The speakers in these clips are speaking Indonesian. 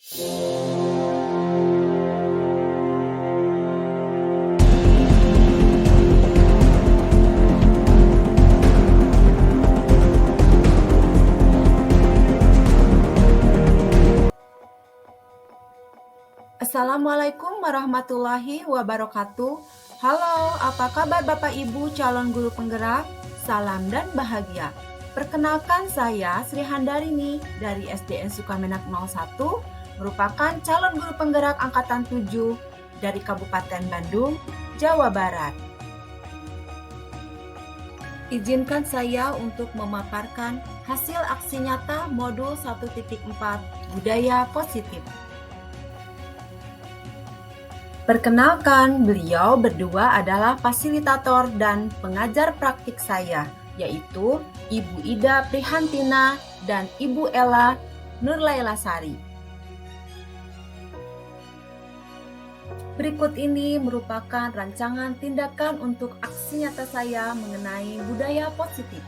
Assalamualaikum warahmatullahi wabarakatuh. Halo, apa kabar Bapak Ibu calon guru penggerak? Salam dan bahagia. Perkenalkan saya Sri Handarini dari SDN Sukamenak 01, merupakan calon guru penggerak angkatan 7 dari Kabupaten Bandung, Jawa Barat. Izinkan saya untuk memaparkan hasil aksi nyata modul 1.4 Budaya Positif. Perkenalkan, beliau berdua adalah fasilitator dan pengajar praktik saya, yaitu Ibu Ida Prihantina dan Ibu Ella Nurlailasari. Berikut ini merupakan rancangan tindakan untuk aksi nyata saya mengenai budaya positif.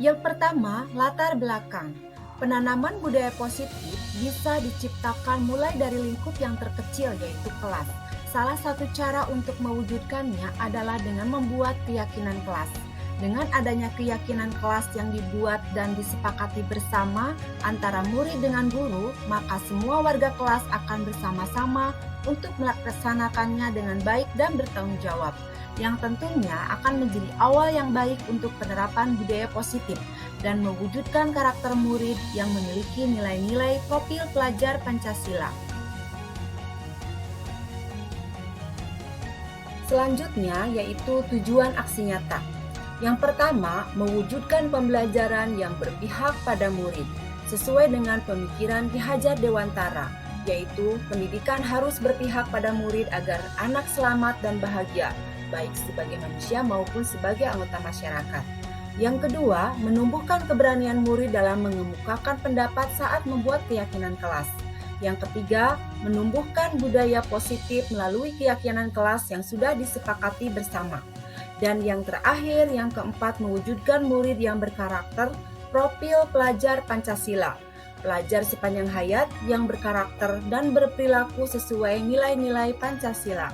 Yang pertama, latar belakang. Penanaman budaya positif bisa diciptakan mulai dari lingkup yang terkecil, yaitu kelas. Salah satu cara untuk mewujudkannya adalah dengan membuat keyakinan kelas. Dengan adanya keyakinan kelas yang dibuat dan disepakati bersama antara murid dengan guru, maka semua warga kelas akan bersama-sama untuk melaksanakannya dengan baik dan bertanggung jawab, yang tentunya akan menjadi awal yang baik untuk penerapan budaya positif dan mewujudkan karakter murid yang memiliki nilai-nilai profil pelajar Pancasila. Selanjutnya yaitu tujuan aksi nyata. Yang pertama, mewujudkan pembelajaran yang berpihak pada murid, sesuai dengan pemikiran Ki Hajar Dewantara, yaitu pendidikan harus berpihak pada murid agar anak selamat dan bahagia, baik sebagai manusia maupun sebagai anggota masyarakat. Yang kedua, menumbuhkan keberanian murid dalam mengemukakan pendapat saat membuat keyakinan kelas. Yang ketiga, menumbuhkan budaya positif melalui keyakinan kelas yang sudah disepakati bersama. Dan yang terakhir, yang keempat, mewujudkan murid yang berkarakter, profil pelajar Pancasila. Pelajar sepanjang hayat yang berkarakter dan berperilaku sesuai nilai-nilai Pancasila.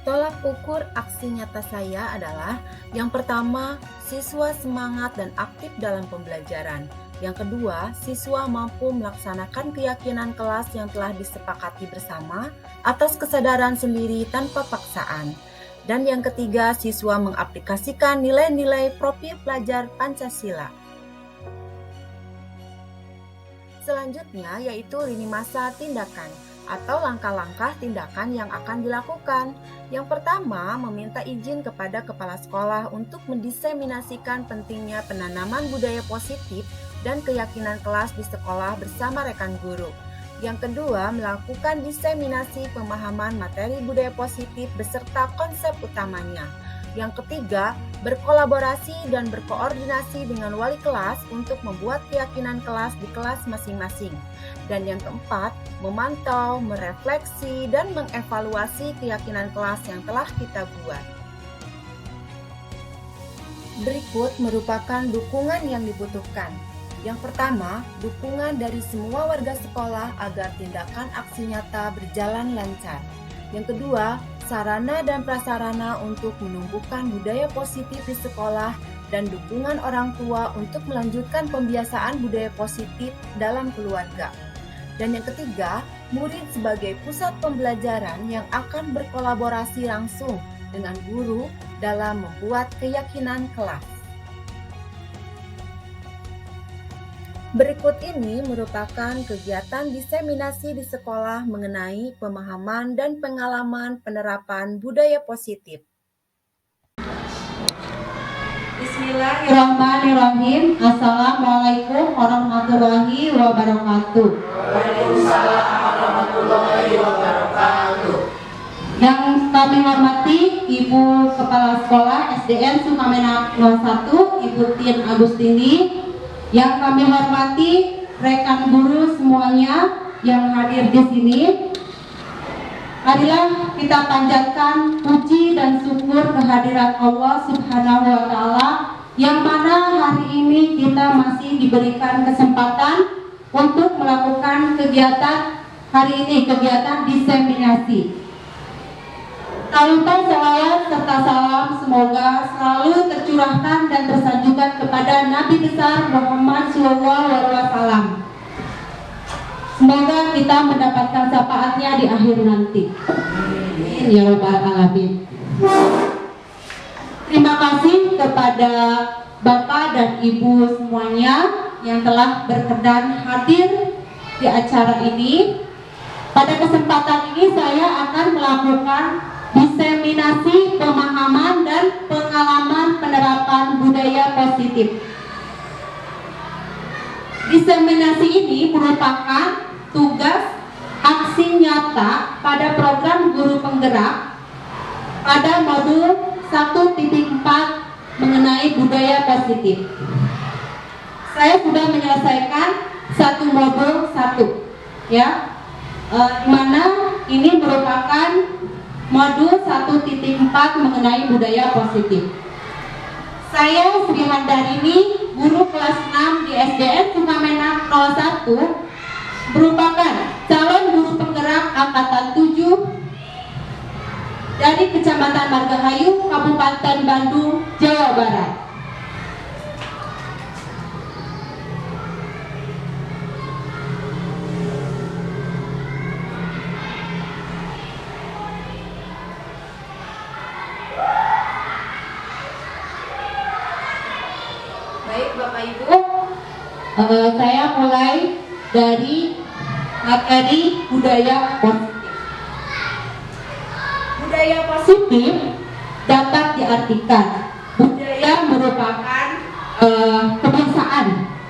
Tolak ukur aksi nyata saya adalah yang pertama, siswa semangat dan aktif dalam pembelajaran. Yang kedua, siswa mampu melaksanakan keyakinan kelas yang telah disepakati bersama atas kesadaran sendiri tanpa paksaan. Dan yang ketiga, siswa mengaplikasikan nilai-nilai profil pelajar Pancasila. Selanjutnya yaitu lini masa tindakan atau langkah-langkah tindakan yang akan dilakukan. Yang pertama, meminta izin kepada kepala sekolah untuk mendiseminasikan pentingnya penanaman budaya positif dan keyakinan kelas di sekolah bersama rekan guru. Yang kedua, melakukan diseminasi pemahaman materi budaya positif beserta konsep utamanya. Yang ketiga, berkolaborasi dan berkoordinasi dengan wali kelas untuk membuat keyakinan kelas di kelas masing-masing. Dan yang keempat, memantau, merefleksi, dan mengevaluasi keyakinan kelas yang telah kita buat. Berikut merupakan dukungan yang dibutuhkan. Yang pertama, dukungan dari semua warga sekolah agar tindakan aksi nyata berjalan lancar. Yang kedua, sarana dan prasarana untuk menumbuhkan budaya positif di sekolah dan dukungan orang tua untuk melanjutkan pembiasaan budaya positif dalam keluarga. Dan yang ketiga, murid sebagai pusat pembelajaran yang akan berkolaborasi langsung dengan guru dalam membuat keyakinan kelas. Berikut ini merupakan kegiatan diseminasi di sekolah mengenai pemahaman dan pengalaman penerapan budaya positif. Bismillahirrahmanirrahim. Assalamualaikum warahmatullahi wabarakatuh. Waalaikumsalam warahmatullahi wabarakatuh. Yang kami hormati Ibu Kepala Sekolah SDN Sukamenak 01, Ibu Tin Agustini. Yang kami hormati rekan guru semuanya yang hadir di sini. Marilah kita panjatkan puji dan syukur kehadirat Allah Subhanahu wa Ta'ala, yang mana hari ini kita diberikan kesempatan untuk melakukan kegiatan hari ini, kegiatan diseminasi. Tak lupa salawat serta salam semoga selalu tercurahkan dan tersanjungkan kepada Nabi besar Muhammad SAW. Semoga kita mendapatkan syafaatnya di akhir nanti. Amin ya rabbal alamin. Terima kasih kepada Bapak dan Ibu semuanya yang telah berkenan hadir di acara ini. Pada kesempatan ini saya akan melakukan diseminasi pemahaman dan pengalaman penerapan budaya positif. Diseminasi ini merupakan tugas aksi nyata pada program guru penggerak pada modul 1.4 mengenai budaya positif. Saya sudah menyelesaikan satu modul 1, ya, mana ini merupakan modul 1.4 mengenai budaya positif. Saya Sri Handarini, guru kelas 6 di SDN Sukamenak 01, merupakan calon guru penggerak angkatan 7 dari Kecamatan Margahayu, Kabupaten Bandung, Jawa Barat. Baik Bapak Ibu, saya mulai dari materi budaya positif. Budaya positif dapat diartikan budaya merupakan kebiasaan,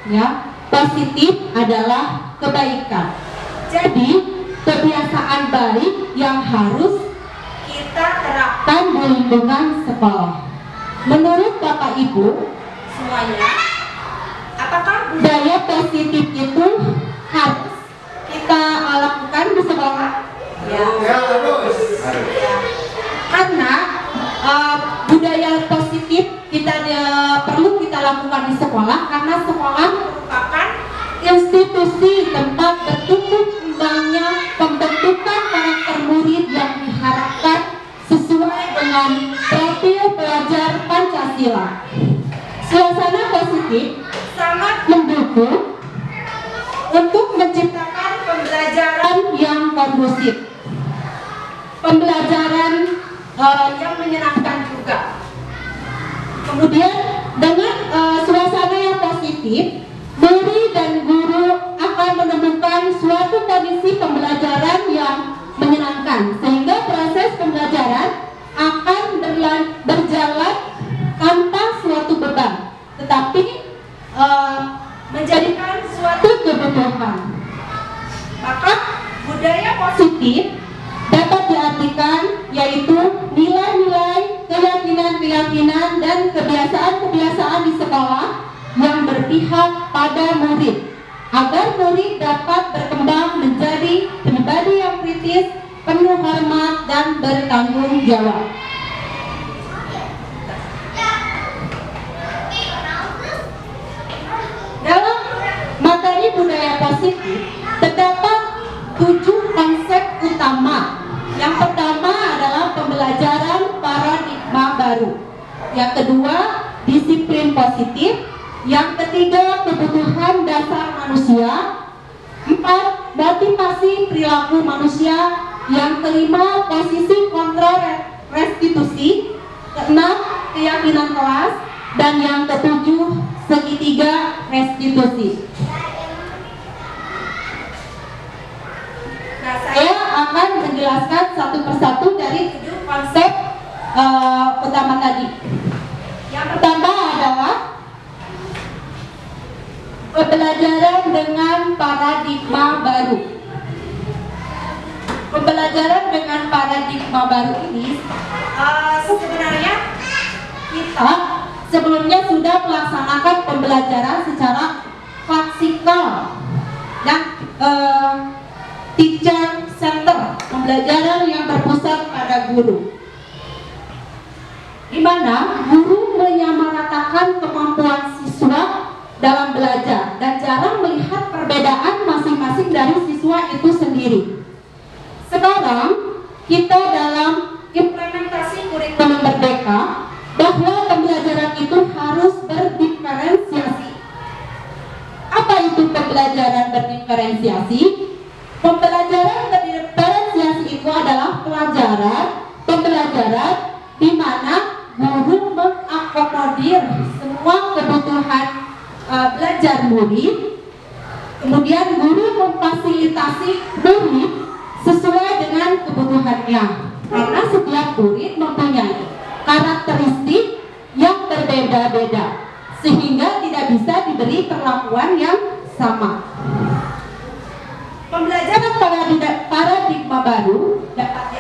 ya. Positif adalah kebaikan. Jadi kebiasaan baik yang harus kita terapkan di lingkungan sekolah. Menurut Bapak Ibu semuanya, apakah budaya positif itu harus kita lakukan di sekolah? Ya, harus. Ya. Karena budaya positif perlu kita lakukan di sekolah karena sekolah merupakan institusi tempat bertumbuh kembangnya pembentukan karakter murid yang diharapkan sesuai dengan profil pelajar Pancasila. Suasana positif sangat mendukung untuk menciptakan pembelajaran yang kondusif, pembelajaran yang menyenangkan juga. Kemudian dengan suasana yang positif, murid dan guru akan menemukan suatu kondisi pembelajaran yang menyenangkan, sehingga proses pembelajaran akan berjalan tanpa suatu beban, tetapi menjadikan suatu kebutuhan. Maka budaya positif dapat diartikan yaitu nilai-nilai, keyakinan-keyakinan dan kebiasaan-kebiasaan di sekolah yang berpihak pada murid, agar murid dapat berkembang menjadi pribadi yang kritis, penuh hormat dan bertanggung jawab. Dalam materi budaya positif terdapat 7 konsep utama. Yang pertama adalah pembelajaran paradigma baru. Yang kedua, disiplin positif. Yang ketiga, kebutuhan dasar manusia. 4, motivasi perilaku manusia. Yang kelima, posisi kontrol restitusi. Keenam, keyakinan kelas. Dan yang ketujuh, segitiga restitusi. Nah, saya akan menjelaskan satu persatu dari 7 konsep utama tadi. Yang pertama adalah pembelajaran dengan paradigma baru. Pembelajaran dengan paradigma baru ini sebenarnya kita sebelumnya sudah melaksanakan pembelajaran secara klassikal dan teacher center, pembelajaran yang berpusat pada guru, di mana guru menyamaratakan kemampuan siswa dalam belajar jarang melihat perbedaan masing-masing dari siswa itu sendiri. Sekarang kita dalam implementasi kurikulum merdeka bahwa pembelajaran itu harus berdiferensiasi. Apa itu pembelajaran berdiferensiasi? Pembelajaran berdiferensiasi itu adalah pembelajaran di mana guru mengakomodir semua kebutuhan belajar murid, kemudian guru memfasilitasi murid sesuai dengan kebutuhannya, karena setiap murid mempunyai karakteristik yang berbeda-beda sehingga tidak bisa diberi perlakuan yang sama. Pembelajaran paradigma baru dapat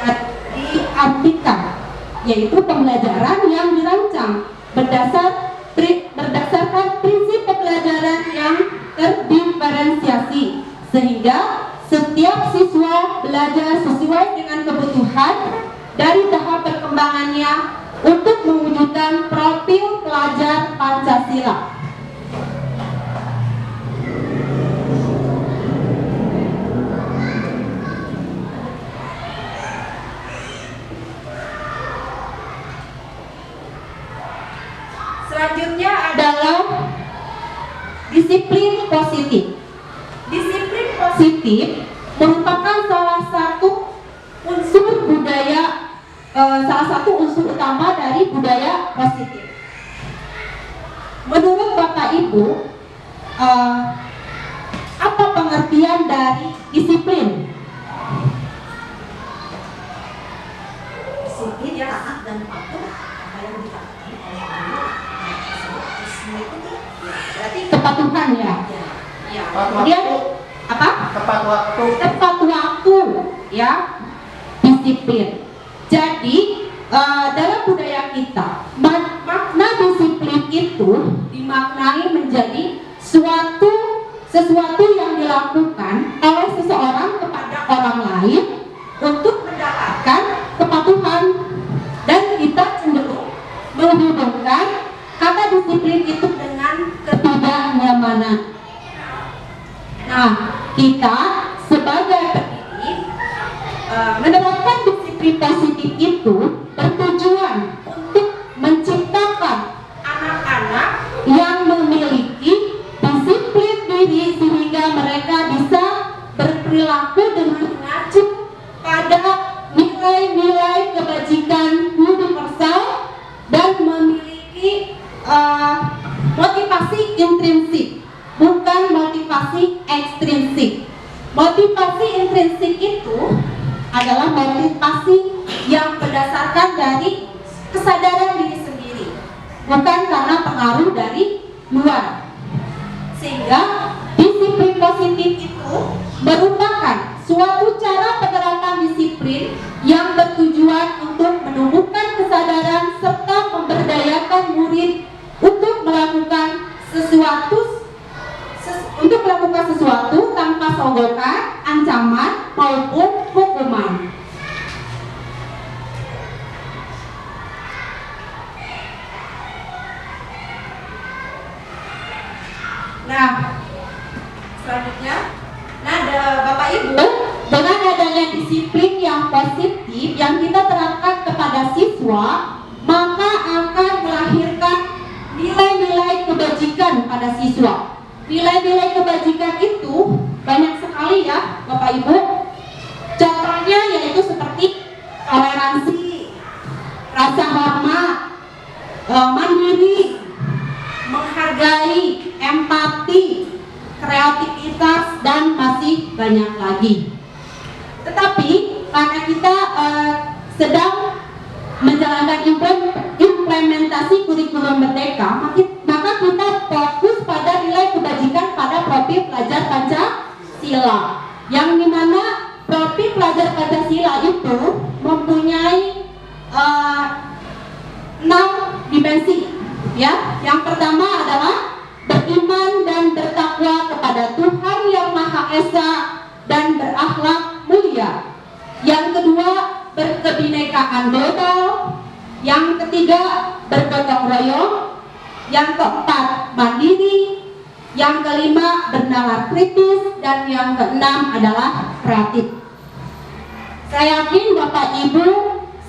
diartikan yaitu pembelajaran yang dirancang berdasarkan prinsip pembelajaran yang terdiferensiasi sehingga setiap siswa belajar sesuai dengan kebutuhan dari tahap perkembangannya untuk mewujudkan profil pelajar Pancasila. Selanjutnya adalah disiplin positif. Disiplin positif merupakan salah satu unsur budaya, salah satu unsur utama dari budaya positif. Menurut Bapak Ibu, apa pengertian dari disiplin? Disiplin ya, taat dan patuh apa yang dikatakan oleh guru. Berarti kepatuhan ya. Ya. Kemudian apa? Tepat waktu. Tepat waktu, ya. Disiplin. Jadi dalam budaya kita makna disiplin itu dimaknai menjadi sesuatu yang dilakukan oleh seseorang kepada orang lain untuk mendapatkan kepatuhan, dan kita cenderung menghubungkan kata disiplin itu dengan ketidaknyamanan. Nah, kita sebagai pendidik menerapkan disiplin positif itu bertujuan untuk menciptakan anak-anak yang memiliki disiplin diri sehingga mereka bisa berperilaku dengan mengacu pada nilai-nilai kebajikan universal dan memiliki motivasi intrinsik, bukan motivasi ekstrinsik. Motivasi intrinsik itu adalah motivasi yang berdasarkan dari kesadaran diri sendiri, bukan karena pengaruh dari luar. Sehingga disiplin positif itu merupakan suatu cara penerapan disiplin yang bertujuan untuk menumbuhkan kesadaran serta memberdayakan murid untuk melakukan sesuatu tanpa sogokkan, ancaman maupun hukuman. Nah, selanjutnya, Bapak Ibu, dengan adanya disiplin yang positif yang kita terapkan kepada siswa, maka akan melahirkan nilai-nilai kebajikan pada siswa. Nilai-nilai kebajikan itu banyak sekali ya, Bapak Ibu. Contohnya yaitu seperti toleransi, rasa hormat, mandiri, menghargai, empati, kreativitas, dan masih banyak lagi. Tetapi karena kita sedang menjalankan implementasi kurikulum merdeka, maka kita fokus pada nilai kebajikan pada profil pelajar Pancasila, yang dimana profil pelajar Pancasila itu mempunyai 6 dimensi. Ya, yang pertama adalah beriman dan bertakwa kepada Tuhan Yang Maha Esa dan berakhlak mulia. Yang kedua, berkebinekaan global. Yang ketiga, bergotong royong. Yang keempat, mandiri. Yang kelima, bernalar kritis. Dan yang keenam adalah kreatif. Saya yakin Bapak Ibu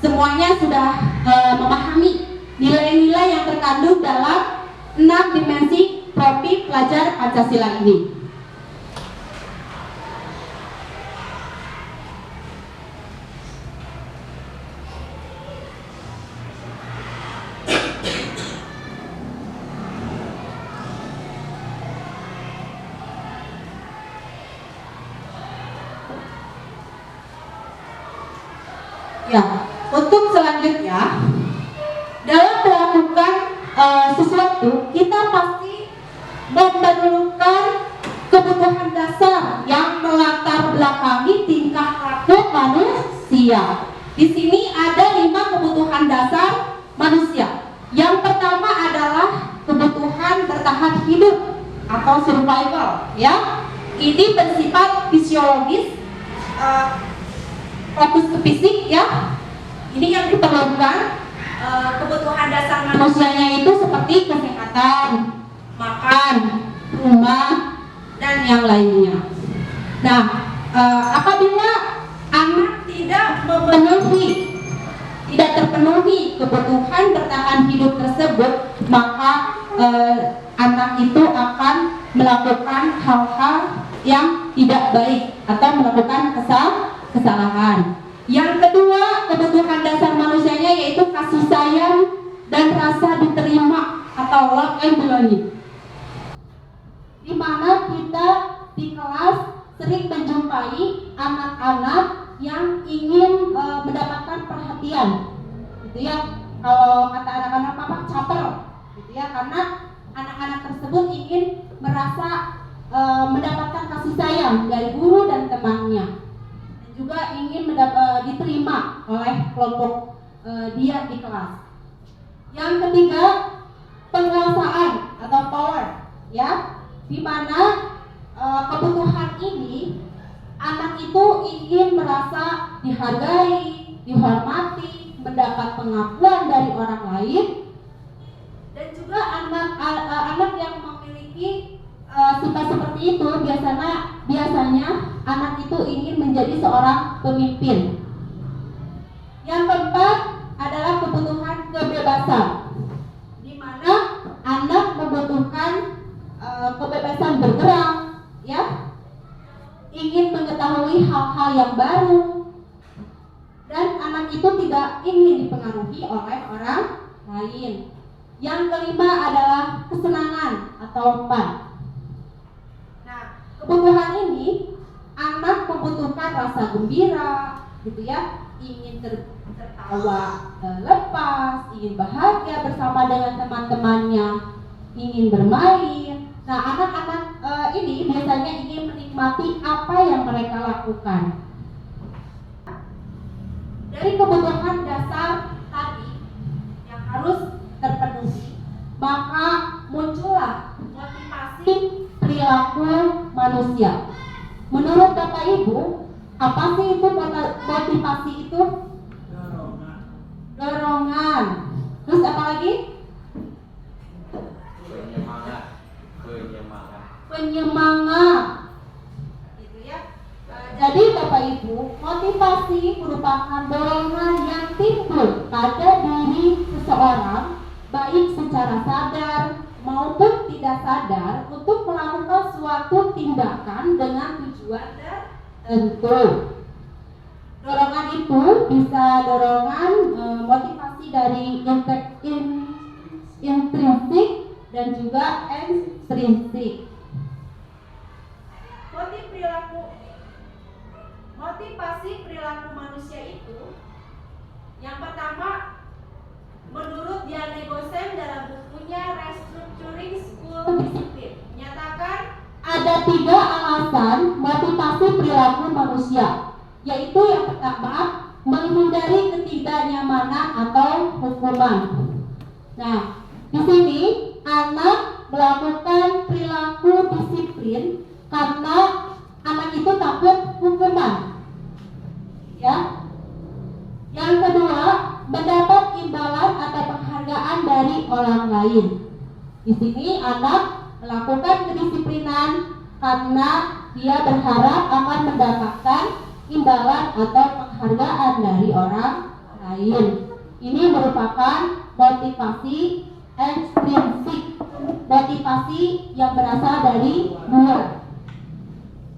semuanya sudah memahami nilai-nilai yang terkandung dalam 6 dimensi profil pelajar Pancasila ini. Ya, untuk selanjutnya dalam melakukan sesuatu kita pasti memerlukan kebutuhan dasar yang melatar belakangi tingkah laku manusia. Di sini ada 5 kebutuhan dasar manusia. Yang pertama adalah kebutuhan bertahan hidup atau survival. Ya, ini bersifat fisiologis. Fokus ke fisik ya, ini yang diperlukan. Kebutuhan dasar manusianya itu seperti kesehatan, makan, rumah, dan yang lainnya. Nah, apabila anak tidak terpenuhi kebutuhan bertahan hidup tersebut, maka anak itu akan melakukan hal-hal yang tidak baik atau melakukan kesalahan. Yang kedua, kebutuhan dasar manusianya yaitu kasih sayang dan rasa diterima atau love and belonging. Di mana kita di kelas sering menjumpai anak-anak yang ingin mendapatkan perhatian, gitu ya. Kalau kata anak-anak papa caper, gitu ya, karena anak-anak tersebut ingin merasa mendapatkan kasih sayang dari guru dan temannya, juga ingin diterima oleh kelompok dia di kelas. Yang ketiga, penguasaan atau power, ya, di mana kebutuhan ini anak itu ingin merasa dihargai, dihormati, mendapat pengakuan dari orang lain, dan juga anak yang memiliki sifat seperti itu biasanya anak itu ingin menjadi seorang pemimpin. Yang keempat adalah kebutuhan kebebasan, di mana anak membutuhkan kebebasan bergerak, ya, ingin mengetahui hal-hal yang baru, dan anak itu tidak ingin dipengaruhi oleh orang lain. Yang kelima adalah kesenangan atau fun. Kebutuhan ini anak membutuhkan rasa gembira, gitu ya, ingin tertawa lepas, ingin bahagia bersama dengan teman-temannya, ingin bermain. Nah, anak-anak ini biasanya ingin menikmati apa yang mereka lakukan. Dari kebutuhan dasar tadi yang harus terpenuhi, maka muncullah motivasi perilaku manusia. Menurut Bapak Ibu, apa sih itu motivasi itu? Dorongan. Terus apa lagi? Penyemangat. Gitu ya. Jadi Bapak Ibu, motivasi merupakan dorongan yang timbul pada diri seseorang, baik secara sadar maupun tidak sadar, untuk melakukan suatu tindakan dengan tujuan tertentu. Dorongan itu bisa dorongan motivasi dari intrinsik dan juga ekstrinsik. Motivasi perilaku manusia itu, yang pertama, menurut Diane Gosen dalam bukunya Restructuring School Discipline, menyatakan ada 3 alasan motivasi perilaku manusia, yaitu yang pertama, menghindari ketidaknyamanan atau hukuman. Nah, di sini anak melakukan perilaku disiplin karena anak itu takut hukuman. Ya. Yang kedua, mendapat imbalan atau penghargaan dari orang lain. Di sini anak melakukan kedisiplinan karena dia berharap akan mendapatkan imbalan atau penghargaan dari orang lain. Ini merupakan motivasi ekstrinsik, motivasi yang berasal dari luar.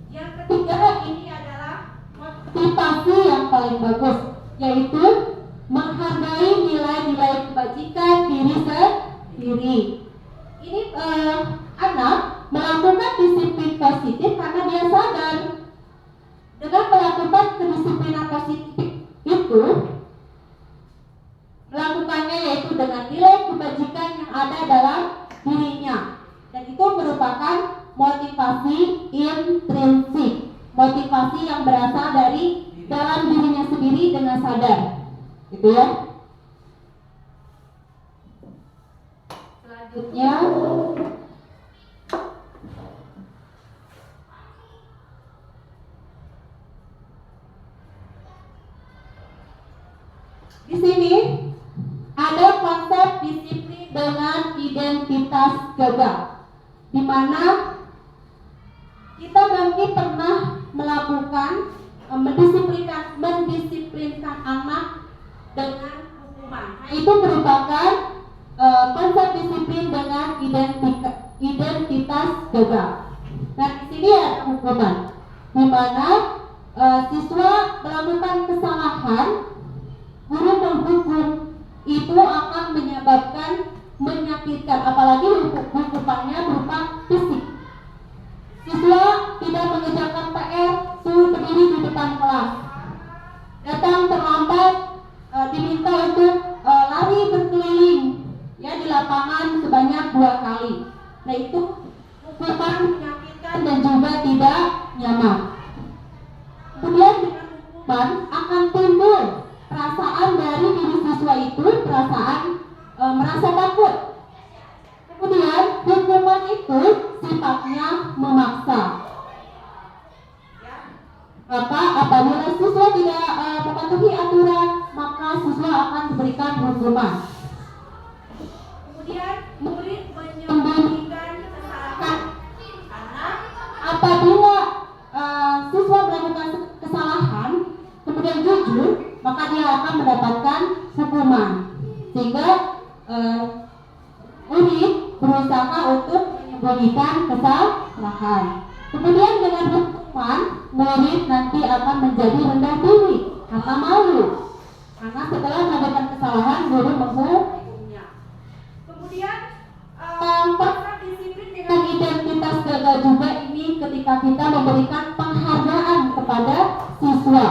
Yang ketiga ini adalah motivasi yang paling bagus, yaitu menghargai nilai-nilai kebajikan diri sendiri. Ini anak melakukan disiplin positif karena dia sadar dengan melakukan kedisiplinan positif itu, melakukannya yaitu dengan nilai kebajikan yang ada dalam dirinya, dan itu merupakan motivasi intrinsik, motivasi yang berasal dari dalam dirinya sendiri dengan sadar, gitu ya. Selanjutnya di sini ada konsep disiplin dengan identitas gagal, di mana kita mungkin pernah melakukan mendisiplinkan anak dengan hukuman. Nah, itu merupakan konsep disiplin dengan identitas gagal. Nah, di sini ada hukuman, di mana siswa melakukan kesalahan, guru menghukum, itu akan menyakitkan, apalagi hukumannya berupa fisik. Siswa tidak mengerjakan PR, suruh berdiri di depan kelas, datang terlambat, diminta untuk lari berkeliling ya di lapangan sebanyak 2 kali. Nah, itu hukuman menyakitkan dan juga tidak nyaman. Kemudian dengan hukuman akan timbul perasaan dari diri siswa itu, perasaan merasa takut. Kemudian hukuman itu sifatnya memaksa. Maka apabila siswa tidak mematuhi aturan, maka siswa akan diberikan hukuman. Kemudian murid menyembunyikan kesalahan, karena apabila siswa melakukan kesalahan kemudian jujur, maka dia akan mendapatkan hukuman, sehingga murid berusaha untuk menyembunyikan kesalahan. Kemudian dengan hukuman, murid nanti akan menjadi rendah diri karena malu, karena setelah melakukan kesalahan guru menghukumnya. Kemudian konsep disiplin dengan identitas gagal juga ini ketika kita memberikan penghargaan kepada siswa.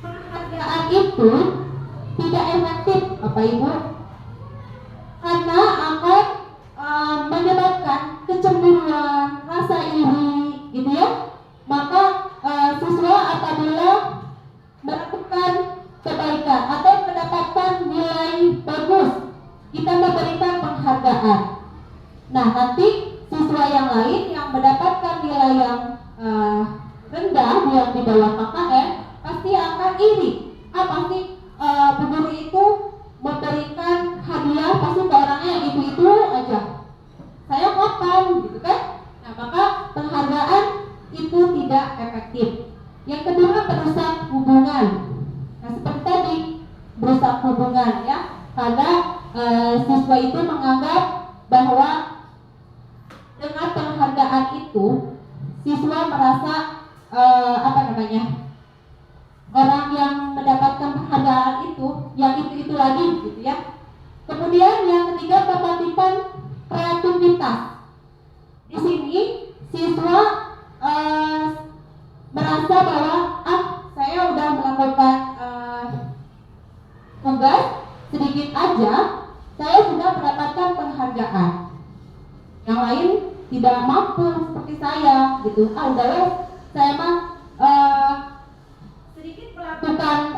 Penghargaan itu tidak efektif, Bapak Ibu, karena akan menyebabkan kecemburuan, rasa iri, gitu ya. Maka siswa apabila melakukan kebaikan atau mendapatkan nilai bagus, kita memberikan penghargaan. Nah, nanti siswa yang lain yang mendapatkan nilai yang rendah, yang di bawah KKM, pasti akan iri. Pasti bu guru itu memberikan hadiah pasti ke orangnya yang itu aja. Saya kapan, gitu kan? Nah, maka penghargaan itu tidak efektif. Yang kedua, merusak hubungan. Nah, seperti tadi, merusak hubungan ya, karena siswa itu menganggap bahwa dengan penghargaan itu siswa merasa orang yang mendapatkan penghargaan itu yang itu lagi, gitu ya. Kemudian yang ketiga, mematikan kreativitas. Di sini siswa merasa bahwa saya udah melakukan tugas sedikit aja, saya sudah mendapatkan penghargaan. Yang lain tidak mampu seperti saya, gitu. Udahlah, saya mah sedikit melakukan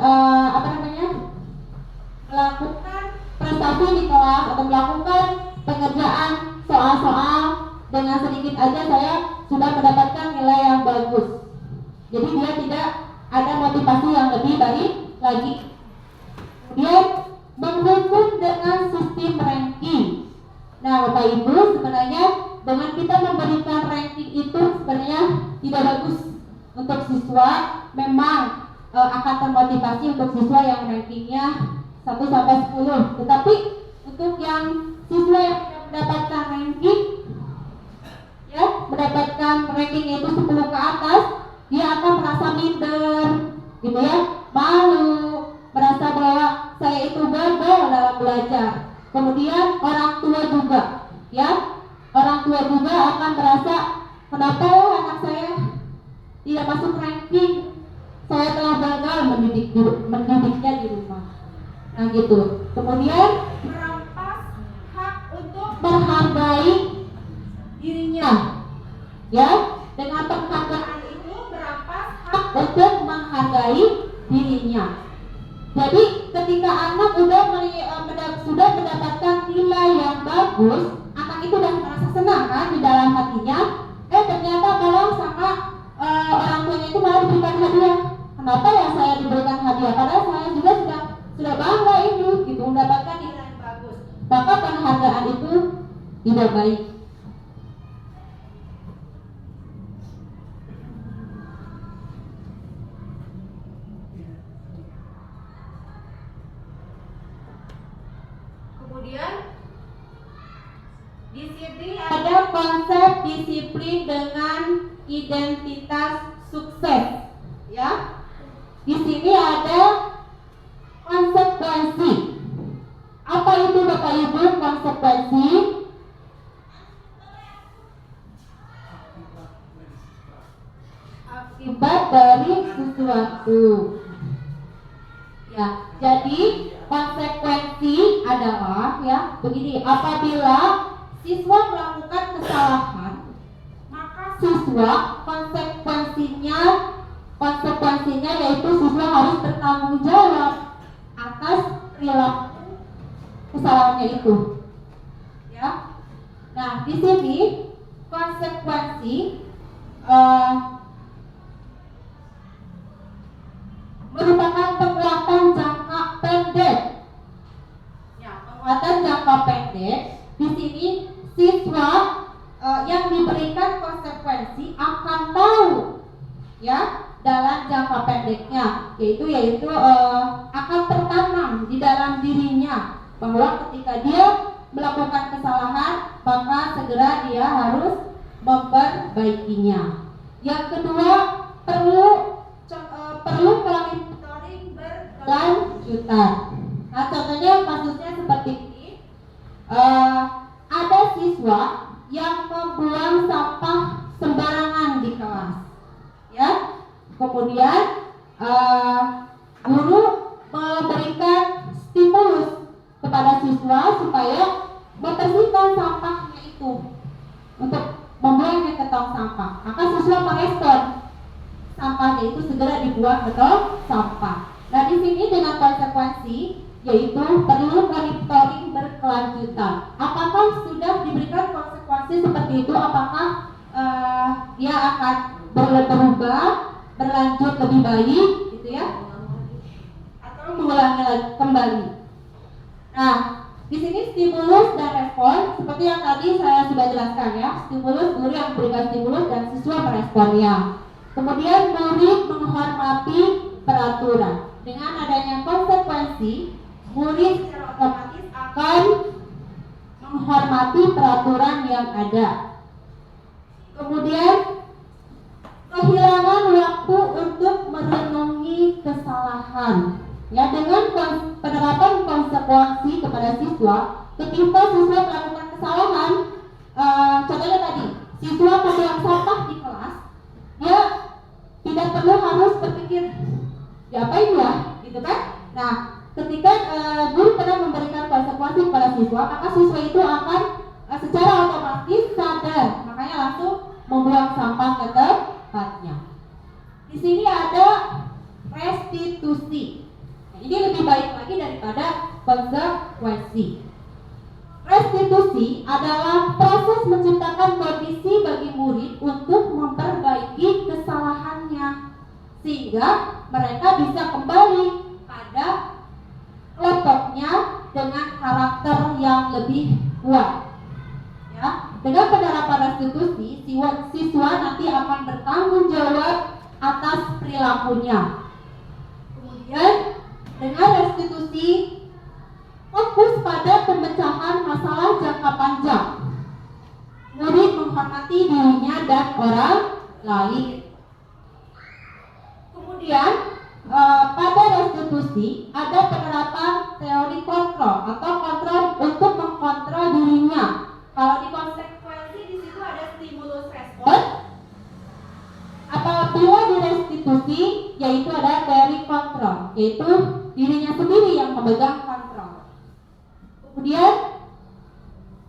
melakukan prestasi di kelas atau melakukan pengerjaan soal-soal, dengan sedikit aja saya sudah mendapatkan nilai yang bagus. Jadi dia tidak ada motivasi yang lebih baik lagi. Kemudian menghukum dengan sistem ranking. Nah, Bapak Ibu, sebenarnya dengan kita memberikan ranking itu sebenarnya tidak bagus untuk siswa. Memang akan termotivasi untuk siswa yang rankingnya 1 sampai 10. Tetapi untuk yang siswa yang tidak mendapatkan ranking, ya, mendapatkan ranking itu 10 ke atas, dia akan merasa minder, gitu ya, malu, merasa bahwa saya itu gagal dalam belajar. Kemudian orang tua juga, ya, orang tua juga akan merasa kenapa anak saya tidak masuk ranking, saya telah gagal mendidiknya di rumah. Nah gitu. Kemudian merampas hak untuk menghargai dirinya, ya, dengan penghargaan itu merampas hak untuk menghargai dirinya. Jadi ketika anak sudah mendapatkan nilai yang bagus, anak itu sudah merasa senang kan di dalam hatinya. Ternyata malah sama orang tuanya itu malah diberikan hadiah. Kenapa ya saya diberikan hadiah? Padahal saya juga sudah bangga ini, gitu, mendapatkan nilai yang bagus. Maka penghargaan itu tidak baik. Kemudian di sini ada konsep disiplin dengan identitas sukses, ya. Di sini ada konsekuensi. Apa itu Bapak Ibu konsekuensi? Akibat dari sesuatu. Ya, jadi konsekuensi adalah, ya, begini, apabila siswa melakukan kesalahan, maka siswa konsekuensinya yaitu siswa harus bertanggung jawab atas perilaku kesalahannya itu, ya. Nah, di sini konsekuensi merupakan penguatan jangka pendek. Ya, penguatan jangka pendek. Di sini siswa yang diberikan konsekuensi akan tahu, ya, dalam jangka pendeknya, yaitu akan tertanam di dalam dirinya bahwa ketika dia melakukan kesalahan maka segera dia harus memperbaikinya. Yang kedua, perlu monitoring berkelanjutan. Nah, contohnya kasusnya seperti ini. Ada siswa yang membuang sampah sembarangan di kelas, ya. Kemudian guru memberikan stimulus kepada siswa supaya membersihkan sampahnya itu untuk membuangnya ke tong sampah. Maka siswa merespon, sampahnya itu segera dibuang ke tong sampah. Nah, di sini dengan konsekuensi yaitu perlu monitoring berkelanjutan. Apakah sudah diberikan konsekuensi seperti itu? Apakah dia akan berubah, berlanjut lebih baik, gitu ya? Atau mengulangi kembali? Nah, di sini stimulus dan respon seperti yang tadi saya sudah jelaskan, ya. Stimulus, guru yang memberikan stimulus dan siswa meresponnya. Kemudian murid menghormati peraturan. Dengan adanya konsekuensi, murid secara otomatis akan menghormati peraturan yang ada. Kemudian kehilangan waktu untuk merenungi kesalahan. Ya, dengan penerapan konsekuensi kepada siswa, ketika siswa melakukan kesalahan, contohnya tadi, siswa membuang sampah di kelas, dia tidak perlu harus berpikir, diapain ya, gitu kan? Nah, ketika guru pernah memberikan konsekuensi kepada siswa, maka siswa itu akan secara otomatis sadar, makanya langsung membuang sampah ke tempatnya. Di sini ada restitusi. Ini lebih baik lagi daripada konsekuensi. Restitusi adalah proses menciptakan kondisi bagi murid untuk memperbaiki kesalahannya sehingga mereka bisa kembali pada kelompoknya dengan karakter yang lebih kuat. Ya. dengan penerapan restitusi, siswa nanti akan bertanggung jawab atas perilakunya. Kemudian dengan restitusi fokus pada pemecahan masalah jangka panjang. Murid menghormati dirinya dan orang lain. Kemudian pada restitusi ada penerapan teori kontrol atau kontrol untuk mengkontrol dirinya. Kalau di konsekuensi di situ ada stimulus respon. Apabila di restitusi yaitu ada teori kontrol, yaitu dirinya sendiri yang memegang kontrol. Kemudian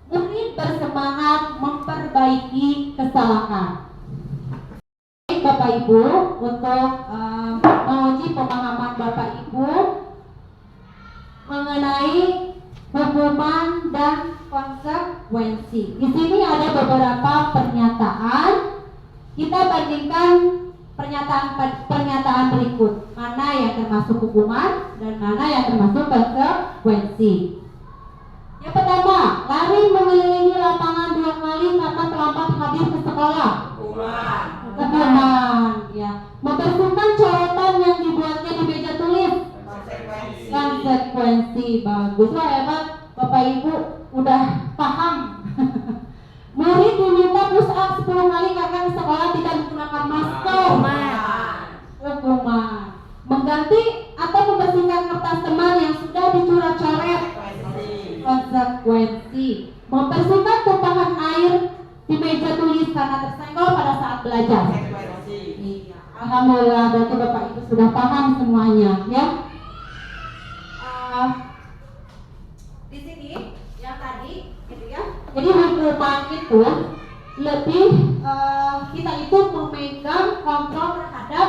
murid bersemangat memperbaiki kesalahan. Bapak Ibu, untuk menguji pemahaman Bapak Ibu mengenai hukuman dan konsekuensi. Di sini ada beberapa pernyataan. Kita bandingkan pernyataan berikut, mana yang termasuk hukuman dan mana yang termasuk konsekuensi. Yang pertama, lari mengelilingi lapangan 2 kali karena terlambat hadir ke sekolah. Hukuman, ya. Membersihkan coretan yang dibuatnya di meja tulis. Konsekuensi. Bagus, wah hebat. Bapak Ibu udah paham. Murid diminta push up 10 kali karena di sekolah tidak menggunakan masker. Hukuman. Mengganti atau membersihkan kertas teman yang sudah dicoret-coret. Konsekuensi. Membersihkan tumpahan air di meja tulis karena tersenggol pada saat belajar. Iya. Alhamdulillah, berarti Bapak Ibu sudah paham semuanya, ya. Di sini yang tadi, gitu ya. Jadi hukuman itu lebih kita itu memegang kontrol terhadap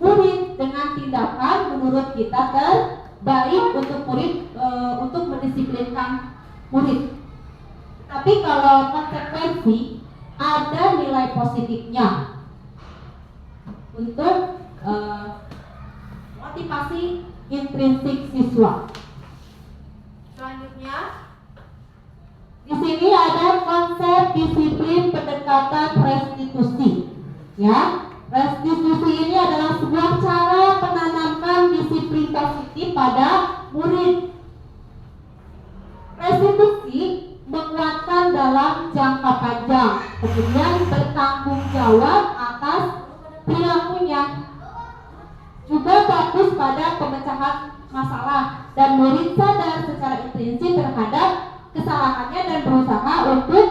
murid dengan tindakan menurut kita terbaik untuk murid, untuk mendisiplinkan murid. Tapi kalau konsekuensi ada nilai positifnya untuk motivasi intrinsik siswa. Selanjutnya, di sini ada konsep disiplin pendekatan restitusi. Ya, restitusi ini adalah sebuah cara menanamkan disiplin positif pada murid. Restitusi menguatkan dalam jangka panjang, kemudian bertanggung jawab atas perilakunya. Juga fokus pada pemecahan masalah dan murid sadar secara intrinsik terhadap kesalahannya dan berusaha untuk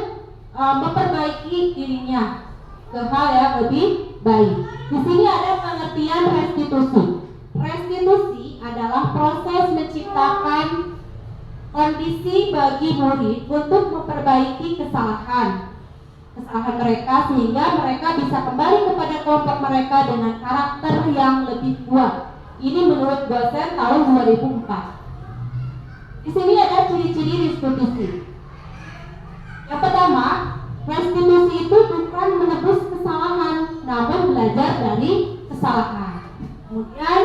memperbaiki dirinya ke hal yang lebih baik. Di sini ada pengertian restitusi. Restitusi adalah proses menciptakan kondisi bagi murid untuk memperbaiki kesalahan mereka sehingga mereka bisa kembali kepada kelompok mereka dengan karakter yang lebih kuat. Ini menurut dosen tahun 2004. Di sini ada ciri-ciri restitusi. Yang pertama, restitusi itu bukan menebus kesalahan, namun belajar dari kesalahan. Kemudian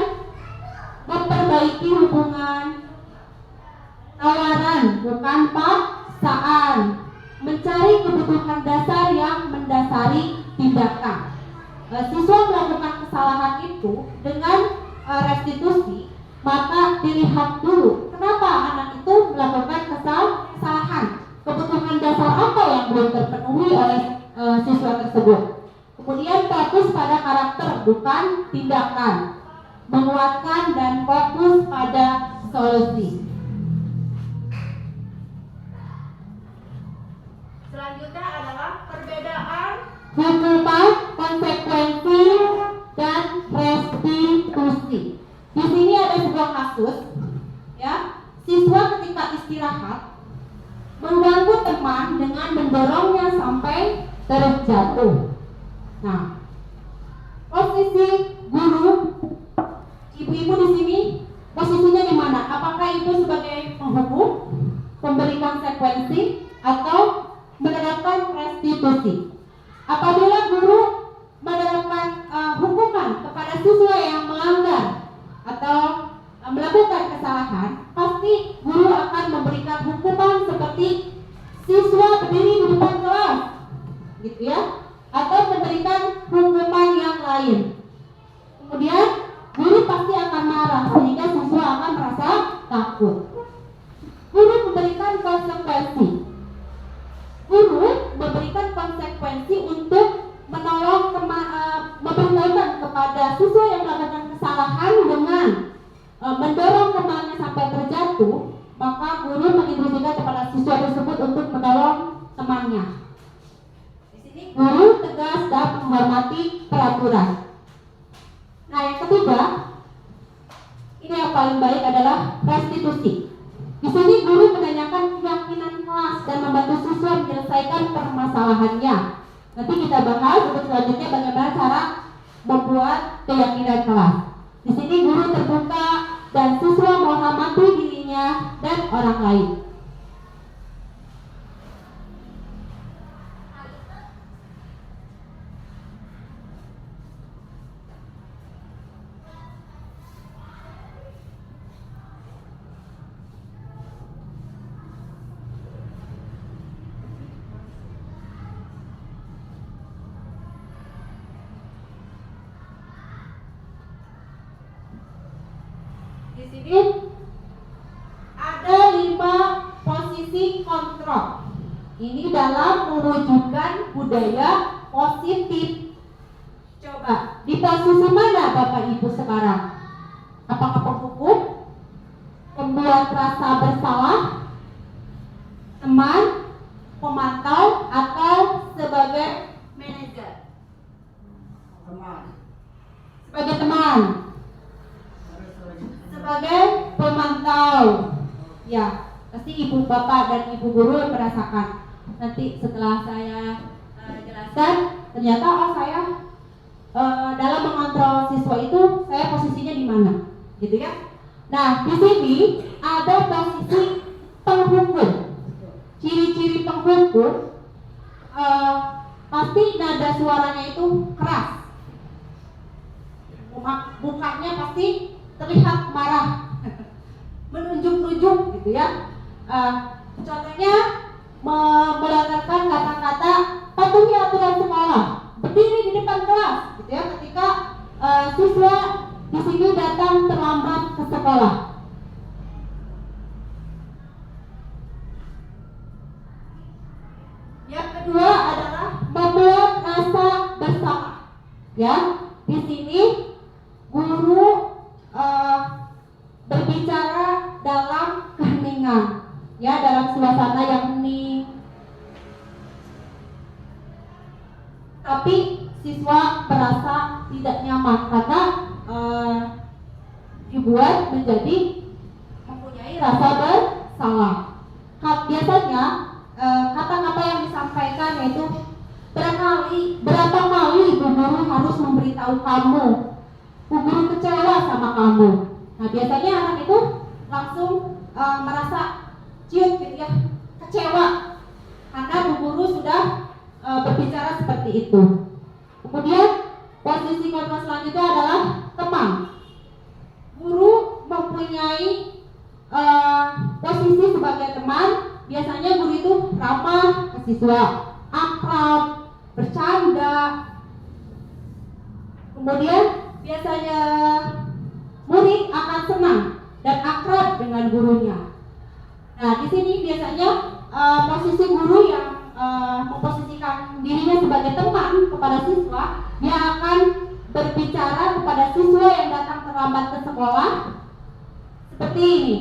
memperbaiki hubungan, tawaran bukan paksaan, mencari kebutuhan dasar yang mendasari tindakan. Siswa melakukan kesalahan itu dengan restitusi, maka dilihat dulu kenapa anak itu melakukan kesalahan, kebutuhan dasar apa yang belum terpenuhi oleh siswa tersebut. Kemudian fokus pada karakter bukan tindakan, menguatkan dan fokus pada solusi. Selanjutnya adalah perbedaan hukuman, konsekuensi, dan restitusi. Di sini ada sebuah kasus, ya, siswa ketika istirahat mengganggu teman dengan mendorongnya sampai terjatuh. Nah, posisi guru, ibu-ibu di sini posisinya di mana? Apakah ibu sebagai penghukum, pemberi konsekuensi, atau menerapkan restitusi? Apabila guru menerapkan hukuman kepada siswa yang melanggar atau melakukan kesalahan, pasti guru akan memberikan hukuman seperti siswa berdiri di depan kelas jatuh, maka guru menginstruksikan kepada siswa tersebut untuk menolong temannya. Di sini guru tegas dan menghormati peraturan. Nah, yang ketiga, ini yang paling baik adalah restitusi. Di sini guru menanyakan keyakinan kelas dan membantu siswa menyelesaikan permasalahannya. Nanti kita bahas untuk selanjutnya bagaimana cara membuat keyakinan kelas. Di sini guru terbuka dan siswa menghormati dirinya dan orang lain. Di sini ada 5 posisi kontrol. Ini dalam mewujudkan budaya positif. Coba, di posisi mana Bapak Ibu sekarang? Apakah penghukum, pembuat rasa bersalah, teman, pemantau, atau sebagai manajer? Sebagai teman. Sebagai pemantau, ya pasti ibu bapak dan ibu guru merasakan. Nanti setelah saya jelaskan, ternyata saya dalam mengontrol siswa itu saya posisinya di mana, gitu ya. Nah, di sini ada posisi penghukum. Ciri-ciri penghukum pasti nada suaranya itu keras, mukanya pasti terlihat marah, menunjuk-nunjuk gitu ya. Contohnya melontarkan kata-kata patuhi aturan sekolah, berdiri di depan kelas gitu ya, ketika siswa di sini datang terlambat ke sekolah. Yang kedua adalah membuat rasa bersalah. Ya, di sini guru berbicara dalam keheningan, ya, dalam suasana yang hening. Tapi siswa merasa tidak nyaman karena dibuat menjadi mempunyai rasa bersalah. Biasanya kata-kata yang disampaikan yaitu berapa kali ibu guru harus memberitahu kamu, ibu guru kecewa sama kamu. Nah, biasanya anak itu langsung merasa ciut gitu ya, kecewa karena bu guru sudah berbicara seperti itu. Kemudian posisi kontrol selanjutnya adalah teman. Guru mempunyai posisi sebagai teman. Biasanya guru itu ramah ke siswa, akrab, bercanda. Kemudian biasanya murid akan senang dan akrab dengan gurunya. Nah, di sini biasanya posisi guru yang memposisikan dirinya sebagai teman kepada siswa, dia akan berbicara kepada siswa yang datang terlambat ke sekolah seperti ini.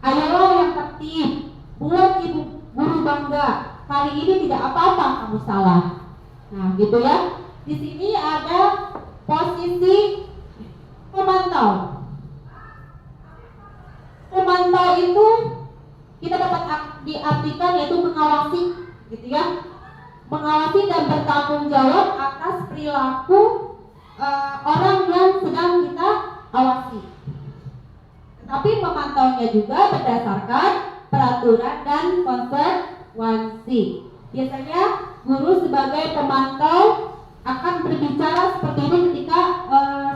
Ayolah yang tertib, buat ibu guru bangga. Kali ini tidak apa-apa kamu salah. Nah, gitu ya. Di sini ada posisi pemantau. Pemantau itu kita dapat diartikan yaitu mengawasi, gitu ya. Mengawasi dan bertanggung jawab atas perilaku orang yang sedang kita awasi. Tetapi memantaunya juga berdasarkan peraturan dan konsekuensi. Biasanya guru sebagai pemantau akan berbicara seperti ini ketika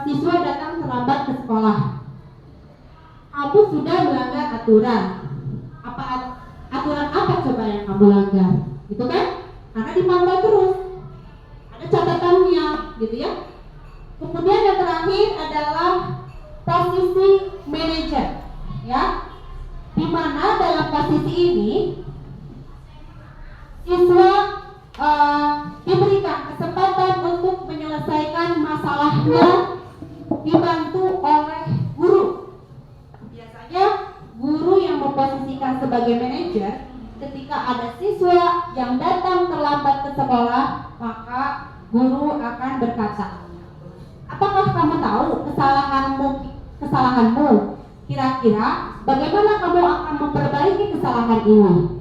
siswa datang terlambat ke sekolah. Kamu sudah melanggar aturan. Aturan apa coba yang kamu langgar? Gitu kan? Karena dipantau terus. Ada catatannya, gitu ya. Kemudian yang terakhir adalah posisi manajer, ya. Di mana dalam posisi ini siswa diberikan kesempatan untuk menyelesaikan masalahnya dibantu oleh guru. Biasanya guru guru akan berkata, apakah kamu tahu kesalahanmu? Kira-kira bagaimana kamu akan memperbaiki kesalahan ini?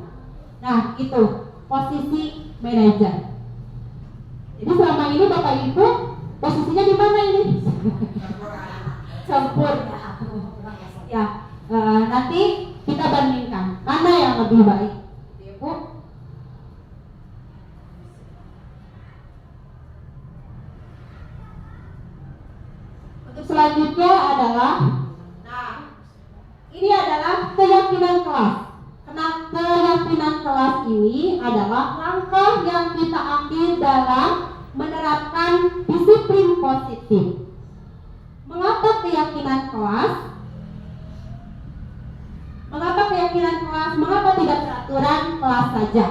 Nah, itu posisi manajer. Jadi selama ini Bapak Ibu posisinya di mana ini? Sempurna. Ya, nanti kita bandingkan mana yang lebih baik, Ibu. Untuk selanjutnya adalah, nah, ini adalah keyakinan kelas. Keyakinan kelas ini adalah langkah yang kita ambil dalam menerapkan disiplin positif. Mengapa keyakinan kelas? Mengapa tidak peraturan kelas saja?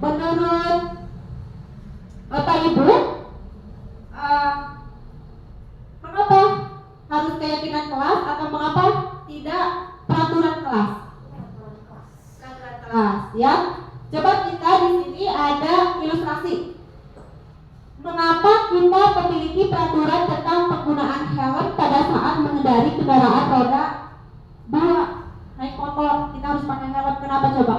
Menurut Bapak Ibu, mengapa harus keyakinan kelas atau mengapa tidak peraturan kelas? Peraturan kelas, ya. Coba kita di sini ada ilustrasi. Mengapa kita memiliki peraturan tentang penggunaan helm pada saat mengendari kendaraan roda 2? Naik motor, kita harus pakai helm. Kenapa coba?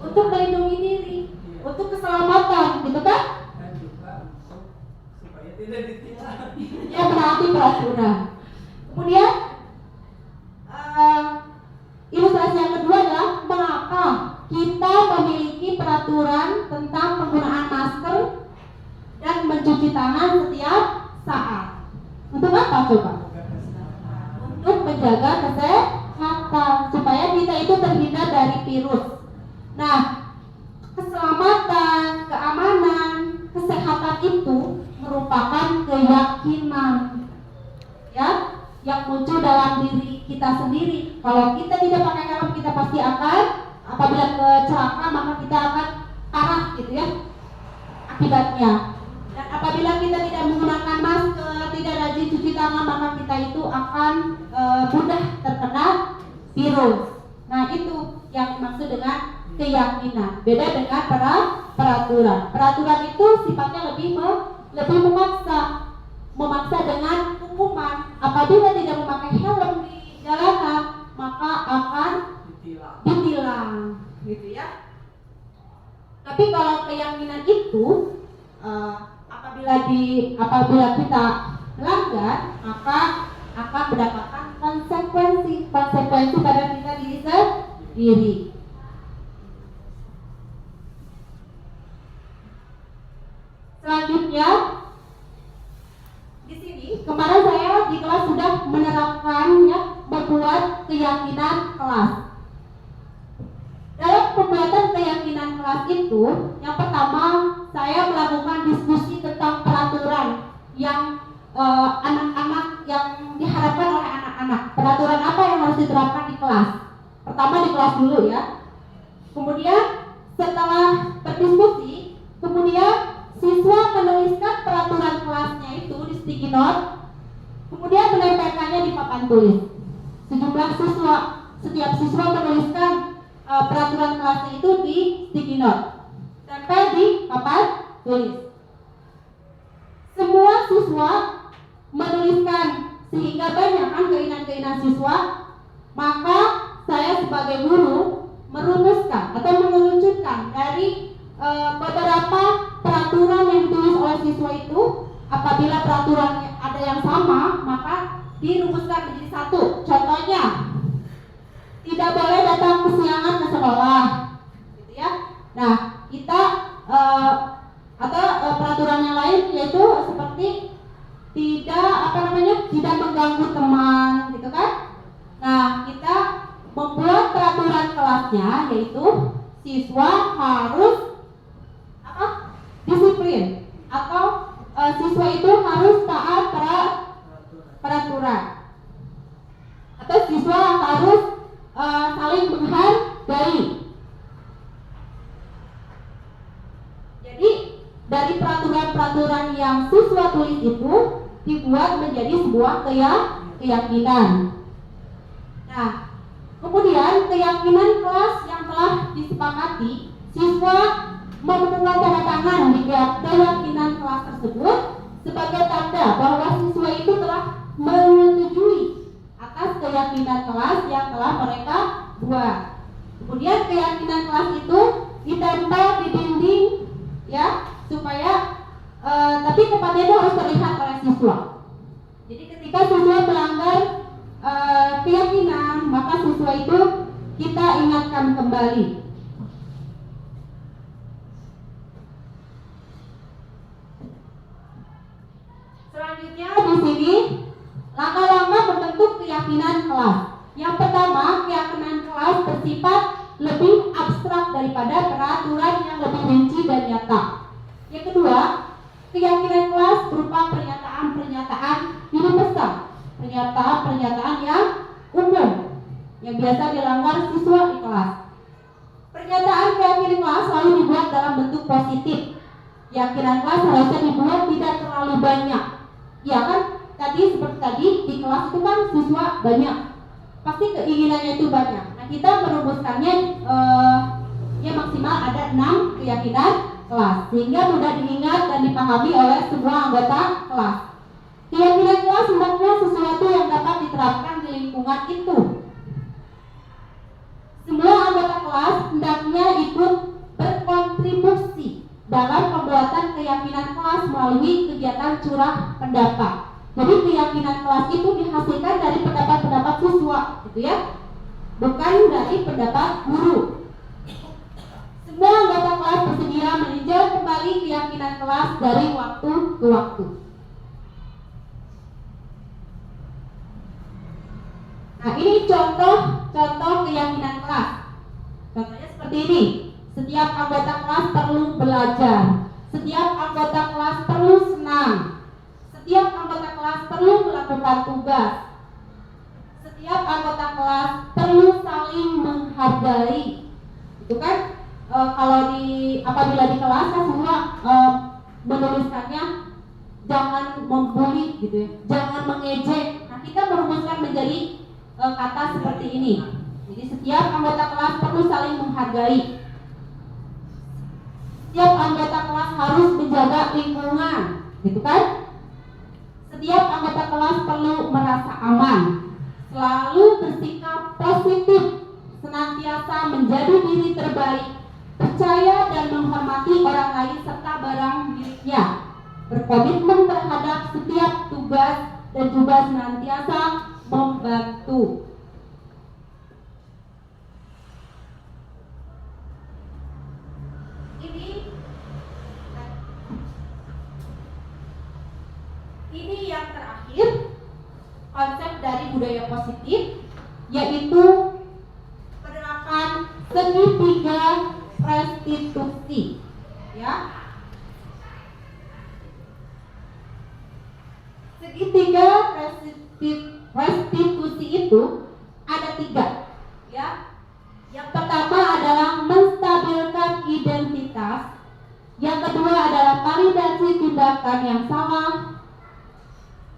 Untuk melindungi diri, untuk keselamatan, gitu kan? Dan juga supaya tidak ditilang. Ya, berarti peraturan. Kemudian ilustrasi yang kedua adalah mengapa kita memiliki peraturan tentang penggunaan masker dan mencuci tangan setiap saat. Untuk apa coba? Untuk menjaga kesehatan, supaya kita itu terhindar dari virus. Nah, keselamatan, keamanan, kesehatan itu merupakan keyakinan, ya, yang muncul dalam diri kita sendiri. Kalau kita tidak pakai helm, kita pasti akan, apabila kecelakaan, maka kita akan parah, gitu ya, akibatnya. Dan apabila kita tidak menggunakan masker, tidak rajin cuci tangan, maka kita itu akan mudah terkena virus. Nah, itu yang dimaksud dengan keyakinan. Beda dengan peraturan. Peraturan itu sifatnya lebih memaksa dengan hukuman. Apabila tidak memakai helm di jalanan, maka akan ditilang, gitu ya. Tapi kalau keyakinan itu apabila kita melanggar, maka akan mendapatkan konsekuensi pada kita diri sendiri. Selanjutnya, di sini kemarin saya di kelas sudah menerapkan, ya, membuat keyakinan kelas. Dalam pembuatan keyakinan kelas itu, yang pertama saya melakukan diskusi tentang peraturan yang anak-anak yang diharapkan oleh anak-anak. Peraturan apa yang harus diterapkan di kelas? Pertama di kelas dulu, ya. Kemudian setelah berdiskusi, kemudian siswa menuliskan peraturan kelasnya itu di sticky note, kemudian menempelkannya di papan tulis. Setiap siswa menuliskan peraturan kelasnya itu di sticky note, tempel di papan tulis. Semua siswa menuliskan, sehingga banyak kan keinginan siswa. Maka saya sebagai guru merumuskan atau mengerucutkan dari beberapa peraturan yang ditulis oleh siswa itu. Apabila peraturannya ada yang sama, maka dirumuskan menjadi satu. Contohnya, tidak boleh datang kesiangan ke sekolah, gitu ya. Nah, kita peraturan yang lain yaitu seperti tidak mengganggu teman, gitu kan. Nah, kita membuat peraturan kelasnya yaitu siswa harus disiplin, atau siswa itu harus taat peraturan, atau siswa harus saling menghargai. Jadi dari peraturan-peraturan yang siswa tulis itu dibuat menjadi sebuah keyakinan. Nah, kemudian keyakinan kelas yang telah disepakati, siswa membuat tanda tangan di keyakinan kelas tersebut sebagai tanda bahwa siswa itu telah menyetujui atas keyakinan kelas yang telah mereka buat. Kemudian keyakinan kelas itu ditempel di dinding, ya, supaya tapi tempatnya itu harus terlihat oleh siswa. Jadi ketika siswa melanggar keyakinan, maka siswa itu kita ingatkan kembali. Selanjutnya di sini langkah-langkah membentuk keyakinan kelas. Yang pertama, keyakinan kelas bersifat lebih abstrak daripada peraturan yang lebih rinci dan nyata. Yang kedua, keyakinan kelas berupa pernyataan-pernyataan universal, pernyataan-pernyataan yang umum yang biasa dilanggar siswa di kelas. Pernyataan keyakinan kelas selalu dibuat dalam bentuk positif. Keyakinan kelas harusnya dibuat tidak terlalu banyak. Ya kan, seperti tadi di kelas itu kan siswa banyak, pasti keinginannya itu banyak. Nah, kita merumuskannya ya maksimal ada 6 keyakinan kelas sehingga mudah diingat dan dipahami oleh semua anggota kelas. Keyakinan kelas hendaknya sesuatu yang dapat diterapkan di lingkungan itu. Semua anggota kelas hendaknya ikut berkontribusi dalam pembuatan keyakinan kelas melalui kegiatan curah pendapat. Jadi keyakinan kelas itu dihasilkan dari pendapat-pendapat siswa, gitu ya, bukan dari pendapat guru. Semua anggota kelas bersedia meninjau kembali keyakinan kelas dari waktu ke waktu. Nah, ini contoh keyakinan kelas. Contohnya seperti ini. Setiap anggota kelas perlu belajar. Setiap anggota kelas perlu senang. Setiap anggota kelas perlu melakukan tugas. Setiap anggota kelas perlu saling menghargai. Itu kan apabila di kelas kan semua menuliskannya jangan membuli gitu ya, jangan mengejek. Nah, kita merumuskan menjadi kata seperti ini. Jadi setiap anggota kelas perlu saling menghargai. Setiap anggota kelas harus menjaga lingkungan, gitu kan? Setiap anggota kelas perlu merasa aman, selalu bersikap positif, senantiasa menjadi diri terbaik, percaya dan menghormati orang lain serta barang miliknya, berkomitmen terhadap setiap tugas dan juga senantiasa membantu. Ini yang terakhir konsep dari budaya positif, yaitu penerapan segitiga restitusi, ya. Segitiga restitusi itu ada 3, ya. Yang pertama adalah menstabilkan identitas, yang kedua adalah validasi tindakan yang salah,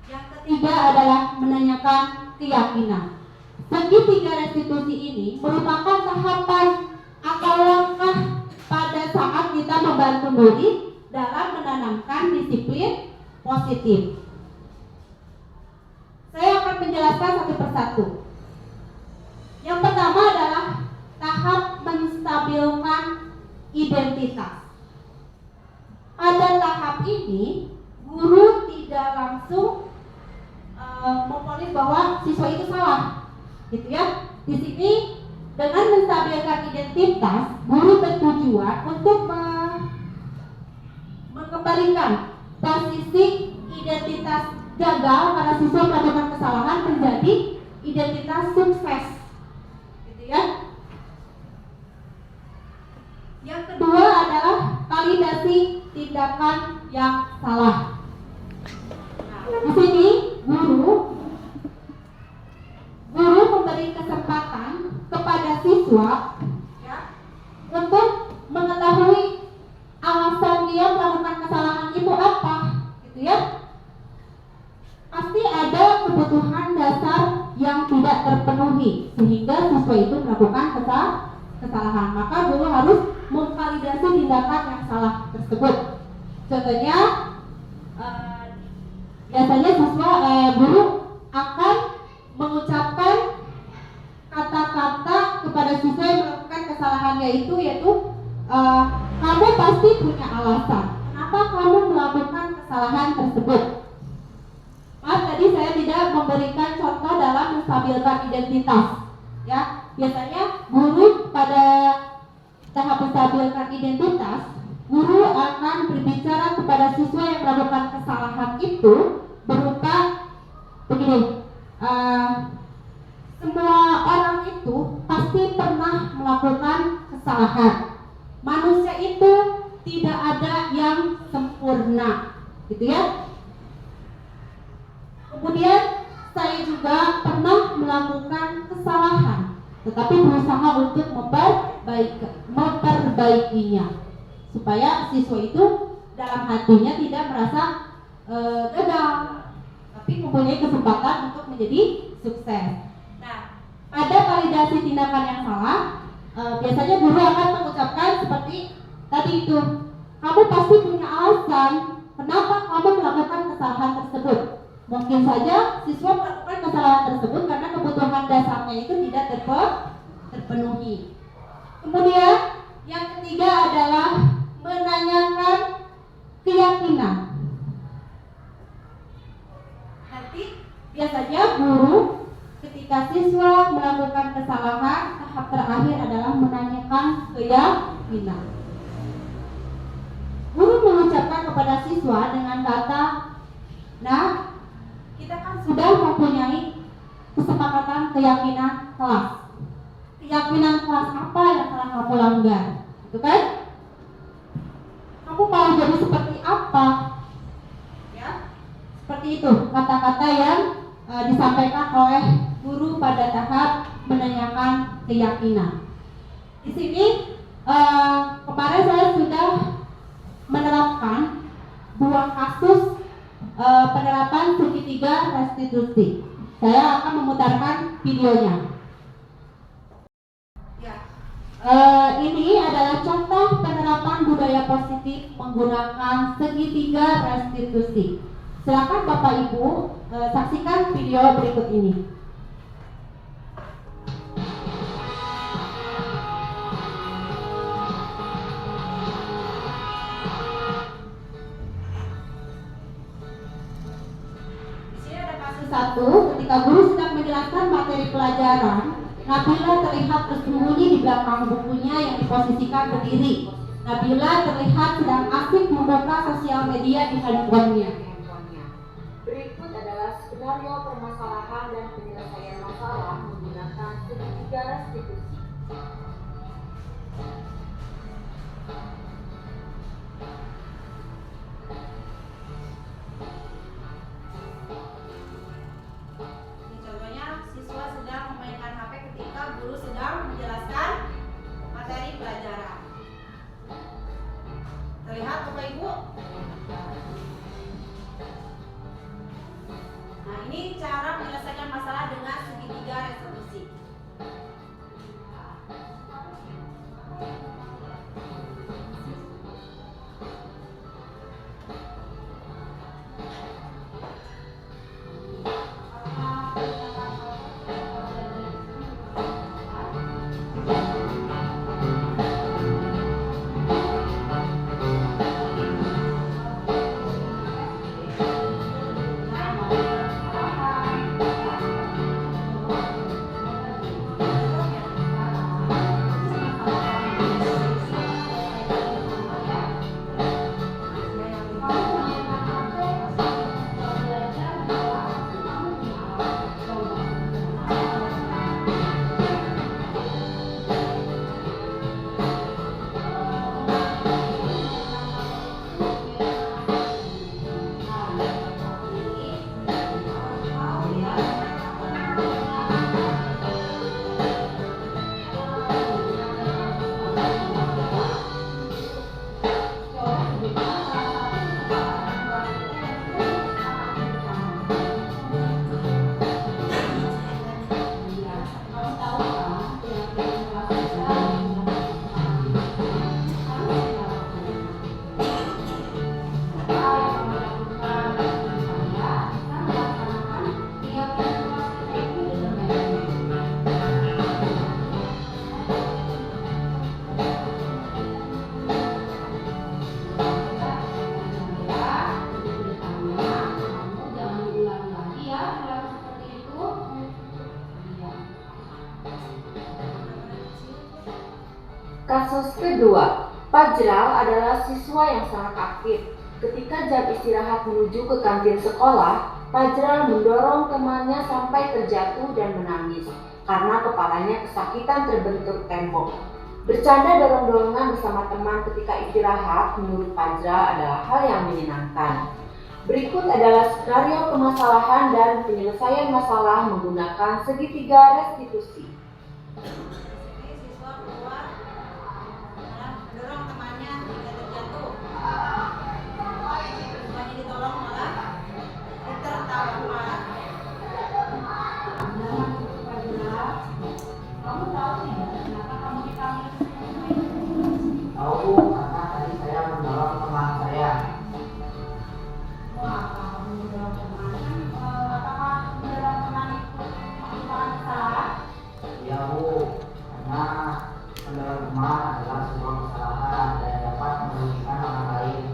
yang ketiga adalah menanyakan keyakinan. Segitiga restitusi ini merupakan tahapan atau langkah pada saat kita membantu murid dalam menanamkan disiplin positif. Saya akan menjelaskan satu persatu. Yang pertama adalah tahap menstabilkan identitas. Pada tahap ini, guru tidak langsung memvonis bahwa siswa itu salah, gitu ya. Di sini dengan menstabilkan identitas, guru bertujuan untuk mengembalikan posisi identitas gagal karena siswa melakukan kesalahan menjadi identitas sukses, gitu ya. Yang kedua adalah validasi tindakan yang salah. Di sini guru memberi kesempatan kepada siswa, ya, untuk mengetahui alasan dia melakukan kesalahan itu apa, gitu ya. Pasti ada kebutuhan dasar yang tidak terpenuhi sehingga siswa itu melakukan kesalahan. Maka guru harus memvalidasi tindakan yang salah tersebut. Contohnya, biasanya guru akan mengucapkan kata-kata kepada siswa yang melakukan kesalahan, yaitu kamu pasti punya alasan kenapa kamu melakukan kesalahan tersebut. Maaf, tadi saya tidak memberikan contoh dalam menstabilkan identitas. Ya, biasanya guru pada tahap menstabilkan identitas, guru akan berbicara kepada siswa yang melakukan kesalahan itu berupa begini. Semua orang itu pasti pernah melakukan kesalahan. Manusia itu tidak ada yang sempurna, gitu ya. Kemudian saya juga pernah melakukan kesalahan, tetapi berusaha untuk memperbaikinya, supaya siswa itu dalam hatinya tidak merasa gagal, tapi mempunyai kesempatan untuk menjadi sukses. Nah, pada validasi tindakan yang salah, biasanya guru akan mengucapkan seperti tadi itu, kamu pasti punya alasan kenapa kamu melakukan kesalahan tersebut. Mungkin saja siswa melakukan kesalahan tersebut karena kebutuhan dasarnya itu tidak terpenuhi. Kemudian yang ketiga adalah menanyakan keyakinan. Nanti biasanya guru ketika siswa melakukan kesalahan, tahap terakhir adalah menanyakan keyakinan. Guru mengucapkan kepada siswa dengan kata, nah, kita kan sudah mempunyai kesepakatan keyakinan kelas. Keyakinan kelas apa yang telah kamu langgar? Itu kan? Kamu mau jadi seperti apa? Ya, seperti itu kata-kata yang disampaikan oleh guru pada tahap menanyakan keyakinan. Di sini kemarin saya sudah menerapkan 2 kasus penerapan segitiga restitusi. Saya akan memutarkan videonya. Ya, ini adalah contoh penerapan budaya positif menggunakan segitiga restitusi. Silakan Bapak Ibu saksikan video berikut ini. Satu, ketika guru sedang menjelaskan materi pelajaran, Nabila terlihat bersembunyi di belakang bukunya yang diposisikan berdiri. Nabila terlihat sedang asik membuka sosial media di handphonenya. Berikut adalah skenario permasalahan dan penyelesaian masalah menggunakan segitiga restitusi. Contohnya, siswa sedang memainkan HP ketika guru sedang menjelaskan materi pelajaran. Terlihat Bapak Ibu? Nah, ini cara menyelesaikan masalah dengan segitiga restitusi. Kedua, Fajral adalah siswa yang sangat aktif. Ketika jam istirahat menuju ke kantin sekolah, Fajral mendorong temannya sampai terjatuh dan menangis karena kepalanya kesakitan terbentur tembok. Bercanda dorong-dorongan bersama teman ketika istirahat menurut Fajral adalah hal yang menyenangkan. Berikut adalah skenario permasalahan dan penyelesaian masalah menggunakan segitiga restitusi. Siswa keluar mendorong temannya hingga terjatuh. Temannya ditolong malah tertawa. Kamu tahu tidak kenapa kamu dipanggil? Tahu Bu, karena tadi saya mendorong teman saya. Wah, kamu mendorong teman. Apakah mendorong teman itu merupakan kesalahan? Iya Bu, karena mendorong teman adalah sebuah kesalahan dan dapat merugikan orang lain.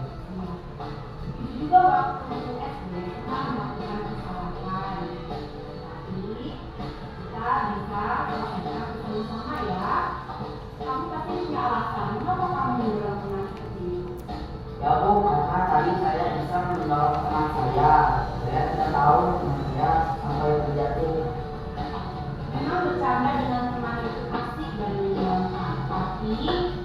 Juga waktu SD pernah melakukan kesalahan, tapi kita bisa melakukan bersama ya. Kamu pasti punya alasan kenapa kamu mendorong teman seperti itu. Ya Bu, karena tadi saya bisa mendorong teman saya. Saya tidak tahu teman saya sampai terjatuh. Memang bercanda dengan teman itu asik dan menyenangkan, tapi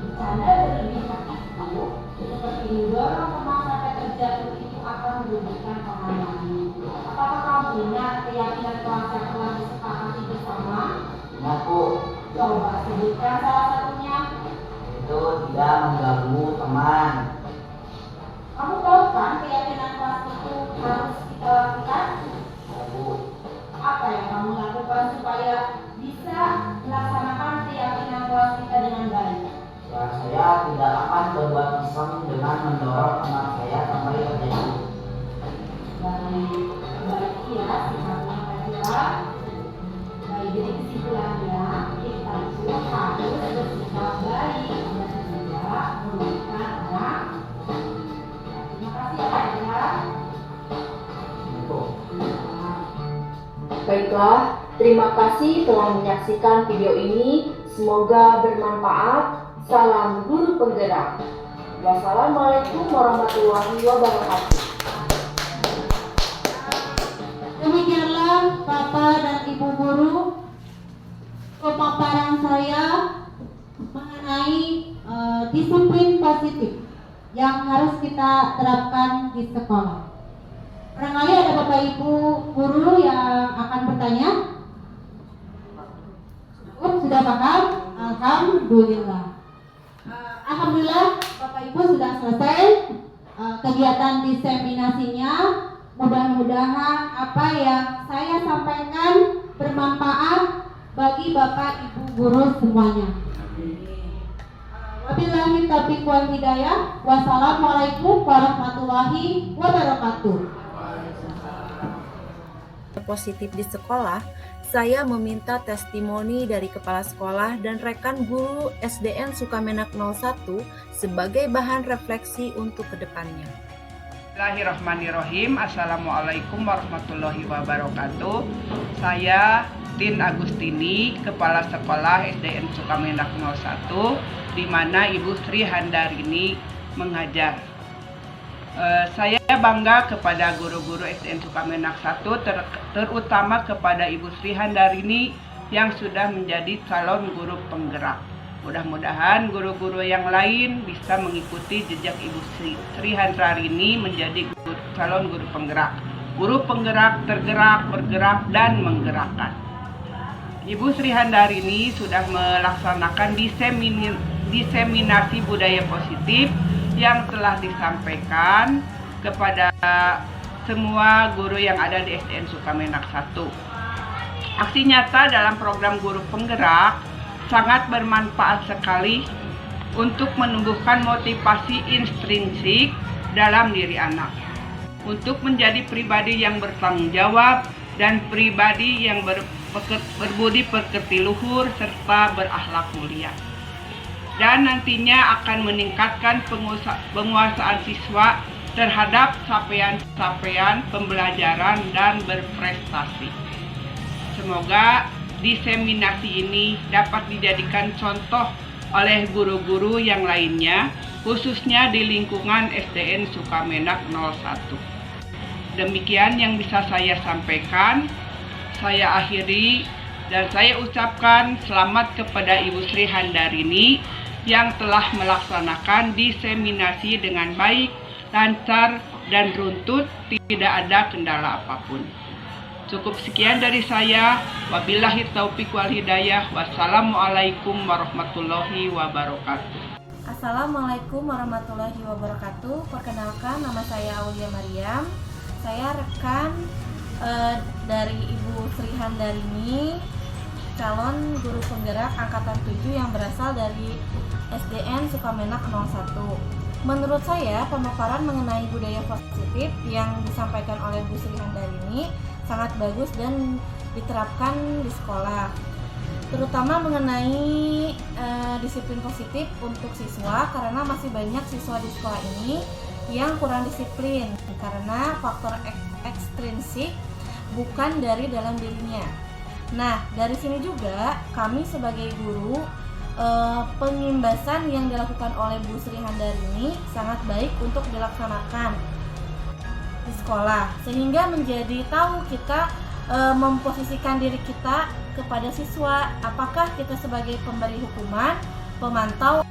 bercanda berlebihan itu seperti mendorong teman sampai terjatuh itu akan merugikan orang lain. Apakah kamu ingat keyakinan kelas yang telah disepakati bersama? Ingat Bu, Coba sebutkan salah satunya. itu tidak mengganggu teman. Kamu tahu kan keyakinan kelas itu harus kita lakukan? Ya Bu, Apa yang kamu lakukan supaya bisa melaksanakan keyakinan kelas kita dengan baik? ya saya tidak akan berbuat iseng dengan mendorong teman saya sampai terjatuh. Baik ya, sikapnya Fajra. Baik, jadi kesimpulannya kita itu harus bersikap baik dan tidak merugikan orang. Terima kasih ya Fajra. Itu. Baiklah, terima kasih telah menyaksikan video ini. Semoga bermanfaat. Salam guru penggerak. Wassalamualaikum warahmatullahi wabarakatuh. Demikianlah Bapak dan Ibu guru pemaparan saya mengenai disiplin positif yang harus kita terapkan di sekolah. Barangkali ada Bapak Ibu guru yang akan bertanya. Sudah paham? Alhamdulillah. Alhamdulillah Bapak Ibu sudah selesai kegiatan diseminasinya. Mudah-mudahan apa yang saya sampaikan bermanfaat bagi Bapak Ibu guru semuanya. Wabillahi taufiq wal hidayah. Wassalamualaikum warahmatullahi wabarakatuh. Positif di sekolah, saya meminta testimoni dari kepala sekolah dan rekan guru SDN Sukamenak 01 sebagai bahan refleksi untuk kedepannya. Bismillahirrahmanirrahim. Assalamualaikum warahmatullahi wabarakatuh. Saya Tin Agustini, Kepala Sekolah SDN Sukamenak 01, di mana Ibu Sri Handarini mengajar. Saya bangga kepada guru-guru SDN Sukamenak 1, terutama kepada Ibu Sri Handarini yang sudah menjadi calon guru penggerak. Mudah-mudahan guru-guru yang lain bisa mengikuti jejak Ibu Sri Handarini menjadi calon guru penggerak. Guru penggerak tergerak, bergerak, dan menggerakkan. Ibu Sri Handarini sudah melaksanakan diseminasi budaya positif yang telah disampaikan kepada semua guru yang ada di SDN Sukamenak 1. Aksi nyata dalam program guru penggerak sangat bermanfaat sekali untuk menumbuhkan motivasi intrinsik dalam diri anak untuk menjadi pribadi yang bertanggung jawab dan pribadi yang berbudi pekerti luhur serta berakhlak mulia. Dan nantinya akan meningkatkan penguasaan siswa terhadap capaian-capaian pembelajaran dan berprestasi. Semoga diseminasi ini dapat dijadikan contoh oleh guru-guru yang lainnya, khususnya di lingkungan SDN Sukamenak 01. Demikian yang bisa saya sampaikan. Saya akhiri dan saya ucapkan selamat kepada Ibu Sri Handarini yang telah melaksanakan diseminasi dengan baik, lancar, dan runtut, tidak ada kendala apapun. Cukup sekian dari saya. Wabillahi taufiq wal hidayah. Wassalamualaikum warahmatullahi wabarakatuh. Assalamualaikum warahmatullahi wabarakatuh. Perkenalkan, nama saya Aulia Mariam. Saya rekan dari Ibu Sri Handarini, calon guru penggerak angkatan 7 yang berasal dari SDN Sukamenak 01. Menurut saya, pemaparan mengenai budaya positif yang disampaikan oleh Bu Sri Handarini sangat bagus dan diterapkan di sekolah, terutama mengenai disiplin positif untuk siswa, karena masih banyak siswa di sekolah ini yang kurang disiplin karena faktor ekstrinsik bukan dari dalam dirinya. Nah, dari sini juga kami sebagai guru, pengimbasan yang dilakukan oleh Bu Sri Handarini sangat baik untuk dilaksanakan di sekolah, sehingga menjadi tahu kita memposisikan diri kita kepada siswa, apakah kita sebagai pemberi hukuman, pemantau,